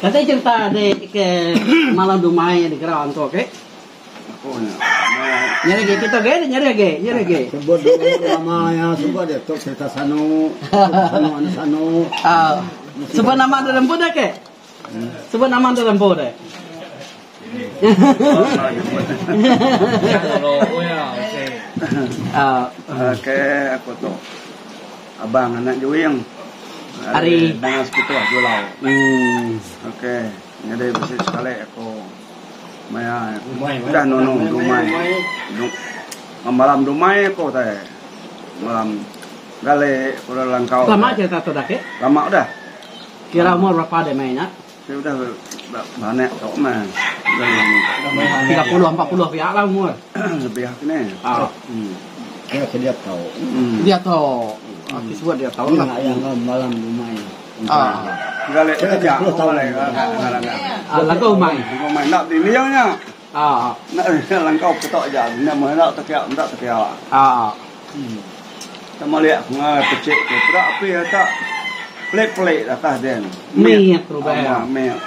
Katanya cerita ke malam dumai di Kerawang tuh, oke? Nyari ge kita ge, nyari ge. Sebut dulu nama ya, sebut dia tuh cerita sanu. Sebut nama dalam boda ke? Sebut nama dalam boda. Oke, aku tuh abang anak Juwing. Hari dengan segitu jualan. Oke, jadi bersih sekali aku. Maya, udah nunung rumai. Malam rumai aku teh. Malam gale udah langkau. Lama cerita tuh dah ke? Lama udah. Kira umur berapa deh mainnya? Udah banyak kok mah. 30-40 pihak lah umur. Lebih ini. Ya dia tahu. Dia tahu. Aku sebut dia tahu lah. Yang malam rumai. Gale aja. Langkau mai. Rumai nak di liangnya. Nak langkau ketok aja. Nak mau nak tekiak, nak tekiak. Sama lihat ngai pecik tu. Berak api tak pelik-pelik atas dia. Miat rubaya. Miat.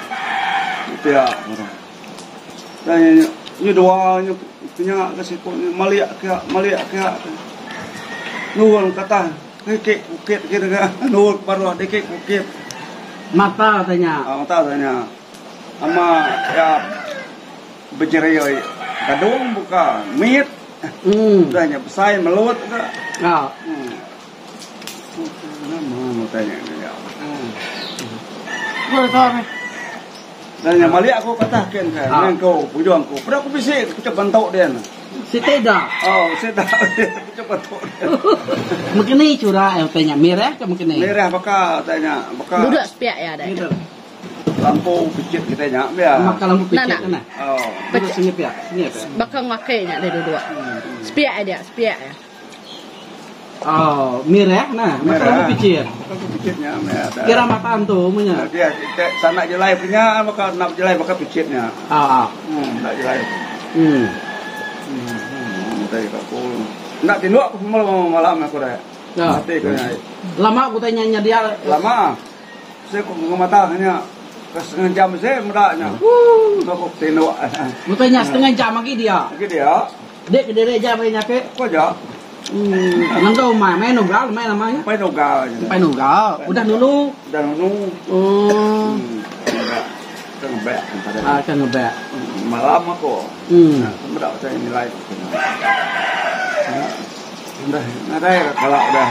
Itu ya. Dan ini dua punya ke situ maliak ke. Nuwun kata kekek bukit kira nuwun baru dekek bukit. Mata tanya. Mata tanya. Ama ya bercerai kadung buka mit. Tanya besai melut ke. Mau tanya dia. Boleh tahu ni. Dan yang malik aku katakan kan, engkau pujuan aku. Pada aku bisik, aku cepat bentuk dia. Si Teda. Oh, saya tahu dia, aku cepat bentuk dia. Mungkin ni curah yang tanya merah ke mungkin ni. Merah bakal tanya, bakal. Duduk sepiak ya ada. Lampu picit kita nyak, biar. Maka lampu picit kan? Oh. Duduk sini piak, sini piak. Bakal makainya dia duduk. Sepiak dia, sepiak ya. Oh, merah nah, maka lampu picit. Lampu picitnya merah. Kira mata antu punya. Dia sana jelai punya, bakal nak jelai bakal picitnya. Nak jelai. Tadi aku nak tinduk aku malam aku dah. Mati kena. Lama aku tanya dia. Lama. Saya kok mata hanya setengah jam saya mudahnya. Aku tinduk. Aku tanya setengah jam lagi dia. Lagi dia. Dek kedere jam banyak ke? Kok aja? Langkau main nugal, main namanya? Main nugal. Main nugal. Udah dulu. Udah dulu. Kan ngebek. Kan ngebek. Malam aku. Mudah saya nilai. Udah kalau udah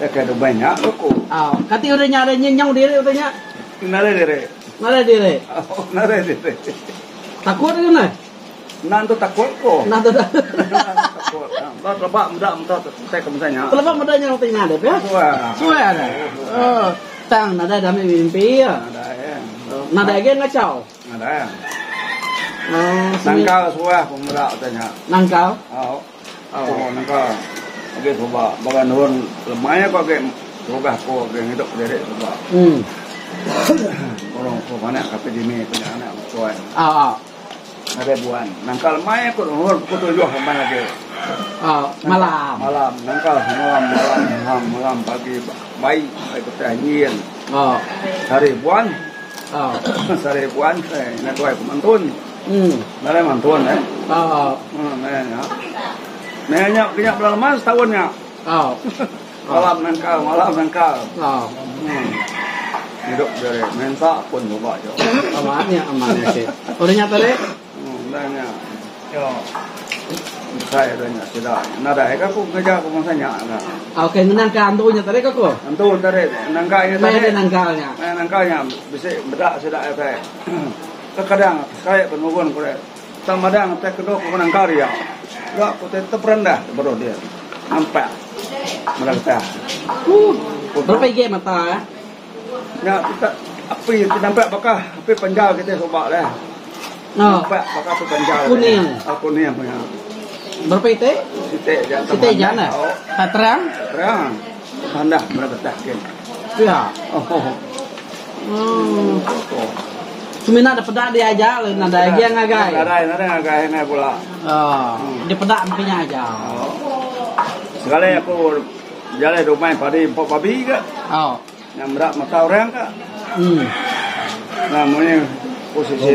yang kayak banyak aku. Kati udah nyari nyenyang diri utanya. Nare diri. Nare diri. Takut itu nah? Nanti takut kok. Nanti takut. Lebak muda saya kemisanya. Lebak mudanya utanya ada ya? Suai ada. Tang nada ada mimpi ya. Nada lagi ngacau. Ada. Nangkal suah pemuda utanya. Nangkal? Nangkal. Oke coba bagan nuhun lemahnya kok kayak coba aku kayak hidup dari coba. Orang mana kape dini punya anak suai. Ada buan. Nangkal lemahnya kok nuhun aku tujuh kemana lagi. Malam. Nangkal malam pagi bayi ikut anjing. Hari buan. Hari buan nak tuai pemantun. Nare mantun Nanya punya bulan mas tahunnya. Malam nangkal. Hidup dari mensa pun coba jo. Amannya sih. Udah nyata deh. Nanya. Yo. Saya tanya sudah. Nada aku kerja aku masanya. Oke, nangkal antunya tadi kok. Antu tadi nangkalnya tadi. Nangkalnya bisa bedak sudah teh. Kadang saya penuhun kore. Tamadang teh kedok nangkal ya. Enggak, aku tetap rendah baru dia. Nampak. Merata. Berapa game mata ya? Ya, kita api nampak bakal api penjal kita coba lah. Nampak bakal api penjal. Kuning punya. Berapa itu? Site jana. Terang? Terang. Hendak merata kan. Ya. Cuma ada pedak dia aja, nada lagi yang ngagai. Nada ngagai ngai pula. Dia pedak empinya aja. Sekali aku jalan rumah padi babi ke. Yang berat mata orang ke. Namanya posisi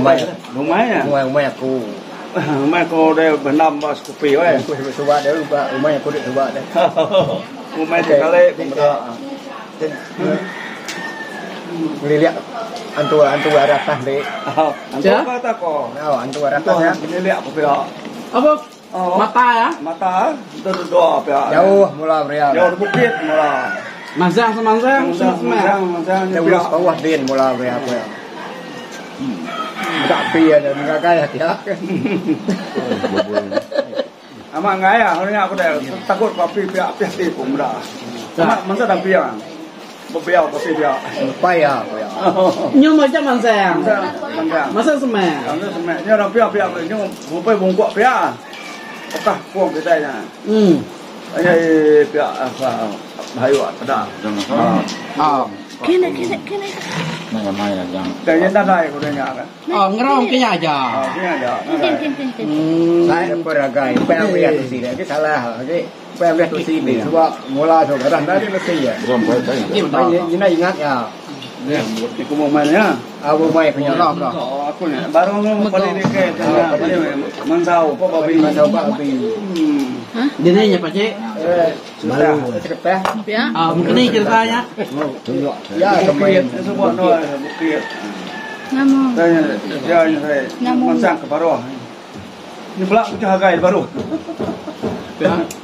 rumahnya. Rumah aku. Rumah aku dia bernam bas kopi weh. Aku coba dia lupa rumah aku dia coba deh. Rumah sekali pemuda. Boleh lihat antu arah deh. Antu kata kau. Oh, antu arah ya. Ini lihat apa ya? Apa? Mata ya? Mata dua apa? Jauh mula beria. Jauh bukit mula. Manzang semanzang. Jauh bawah din mula beria apa ya? Tak pi ada enggak kaya dia. Ama ngaya, orangnya aku dah takut kopi pihak tipu muda. Ama masa dah pihak. Bebiau kopi dia. Paya. Nhưng mà chắc manzang. Masa semen. Masa semen. Ni orang pihak ni bupai bungkuk pihak. Okah puang kita nya. Ai pihak apa bayu ada. Kena. Nah, mai là yang. Dari dah dah aku dah kan. Ngerong ke aja. Ni ada. Saya peragai, peragai tu sih. Itu salah. Okey. Peragai tu sih ni. Sebab mula tu kadang dah dia mesti ya. Belum pai. Ini ingat ya. Aku mau mainnya. Abu mai punya lah. Aku ni baru mau pada ni ke mansau apa babi. Mansau babi. Dia nanya Pak Cik. Baru cerita. Ya. Mungkin ni ceritanya. Ya, kemarin Sebab no bukit. Nama. Dia saya mansang ke baru. Ni pula aku jaga baru.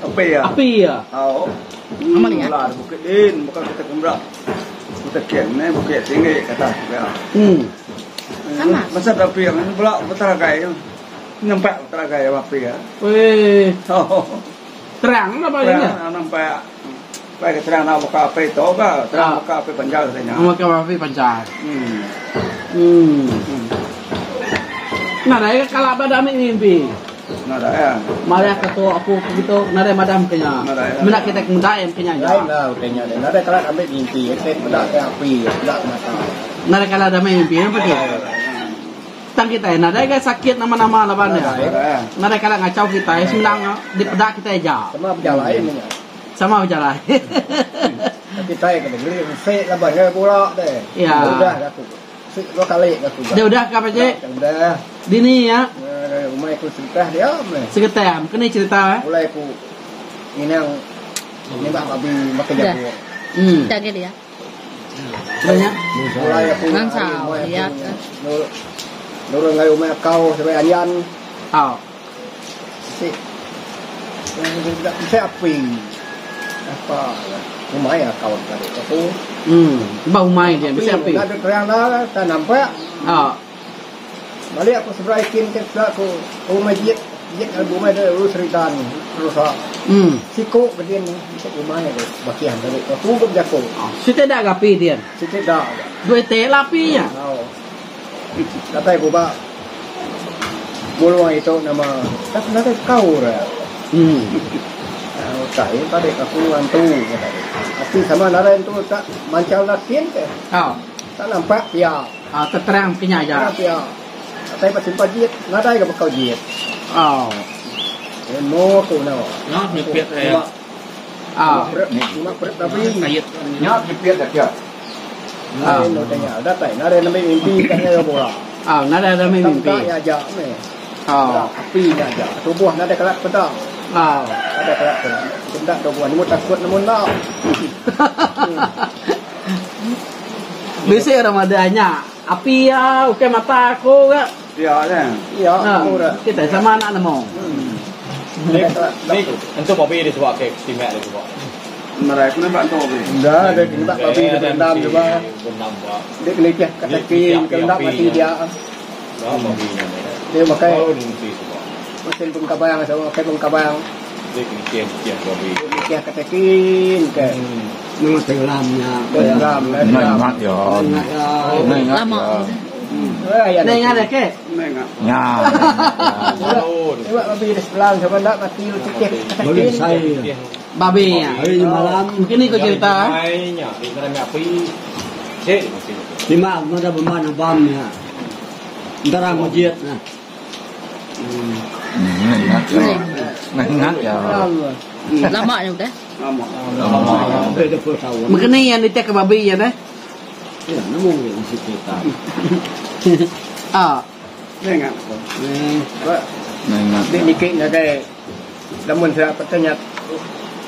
Apa ya? Api ya. Oh. Nama dia. Lah bukit in bukan kita kembrak. Kita kian ni bukit tinggi kata ya. Sama. Masa tapi yang ni pula beteragai. Nampak beteragai apa ya? Weh. Terang apa ini? Nampak. Baik terang nak buka apa itu ke? Terang buka apa panjang katanya. Buka apa panjang. Nah, dah kalau pada mimpi. Nada ya. Mari ketua aku begitu, nada madam kenya. Menak kita kemudahan kenya. Lain lah kenya. Nada kalau ambil mimpi, kita bedak ke api, bedak mata. Nada kalau ada mimpi apa tu? Tang kita, nada kan sakit nama-nama lawannya. Nada kalau ngacau kita, sembilang di pedak kita aja. Sama berjalan ni. Sama berjalan. Tapi saya kena beli, saya laban ke pula deh. Ya. Udah aku. Dua kali aku. Dia udah ke apa Cik? Udah. Dini ya. Rumah aku cerita dia. Seketam, kena cerita. Mulai aku ini yang nembak babi makan jago. Jaga dia. Banyak. Mulai aku Nansau dia. Nurun ngayu rumah kau sampai anyan. Oh. Si. Tidak bisa api. Apa? Rumah ya kau tadi. Aku. Bau mai dia bisa api. Ada kerang dah, tak nampak. Oh. Balik aku seberaikin ke aku rumah jet rumah ada urus seritan terus siku kemudian siku rumahnya tu bagian dari aku berjago. Situ dah gapi dia. Situ dah. Dua teh lapinya. Oh. Kata ibu bak buluang itu nama kata kau lah. Tak, tadi aku antu. Tapi sama nara itu tak mancau lakin ke? Oh. Tak nampak ya. Terang kenya aja. Ya. Saya pasti pajit, nada ke bakal jit. Oh. Mo ko na. Nó biệt này. Cuma tapi Kayit. Nyat dipit dah dia. no tanya, datai nada na may mimpi kanya bola. Nada ada mimpi. Ya aja me. Api aja. Tubuh nada kelak pedang. Ada kelak pedang. Benda tubuh ni takut namun nak. Biasa Ramadannya api ya, oke mata aku ke? Ya kan. Ya, murah. Kita sama anak nemo. Ni untuk babi dia sebab ke istimewa dia sebab. Mereka ni bantu ni. Dah ada kita babi bendam coba. Bendam buat. Dia kelihatan kata kin, kena mati dia. Đó babi ni. Dia makai Baru ni mesti sebab. mesin pengkabayang sama makai pengkabayang. Dia kian babi. Dia kata kin ke. Nama tenggelamnya. Tenggelam. Ingat ya. Lama. Dengar deh ke? Nenga. Ya. Tengok babi di sebelah coba tak mati lu cekik kata kin. Babi ya. Hari malam Mungkin ni kau cerita. Nya, di sana nak api. Cek mesti. lima ada pemana bamnya. Antara masjid nah. Ingat ya. Lama juga dah. Lama. Mungkin ni yang ditek ke babi ya deh. mungkin si kita. Ah, Dengan. Dia nikik ngagai. Namun saya bertanya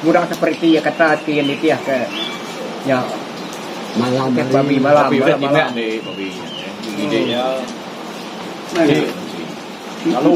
mudah seperti ya kata kian dia ke ya Malam ke babi malam Babi udah malam. timek nih babi. Idenya. Lalu